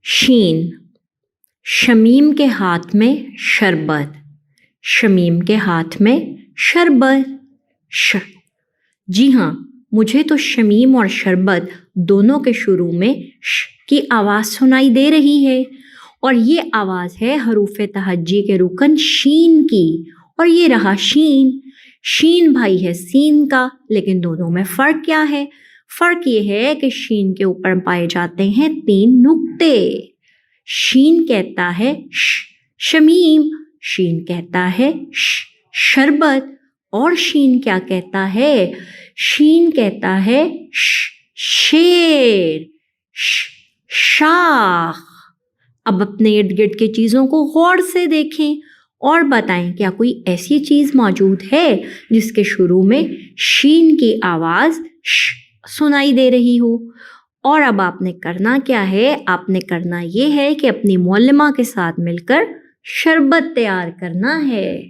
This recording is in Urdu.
شین، شمیم کے ہاتھ میں شربت، شمیم کے ہاتھ میں شربت۔ جی ہاں، مجھے تو شمیم اور شربت دونوں کے شروع میں ش کی آواز سنائی دے رہی ہے، اور یہ آواز ہے حروف تہجی کے رکن شین کی، اور یہ رہا شین۔ شین بھائی ہے سین کا، لیکن دونوں میں فرق کیا ہے؟ فرق یہ ہے کہ شین کے اوپر پائے جاتے ہیں 3 نقطے۔ شین کہتا ہے شمیم، شین کہتا ہے شربت، اور شین کیا کہتا ہے؟ شین کہتا ہے شیر، شاخ۔ اب اپنے ارد گرد کی چیزوں کو غور سے دیکھیں اور بتائیں کیا کوئی ایسی چیز موجود ہے جس کے شروع میں شین کی آواز سنائی دے رہی ہو؟ اور اب آپ نے کرنا کیا ہے؟ آپ نے کرنا یہ ہے کہ اپنی معلمہ کے ساتھ مل کر شربت تیار کرنا ہے۔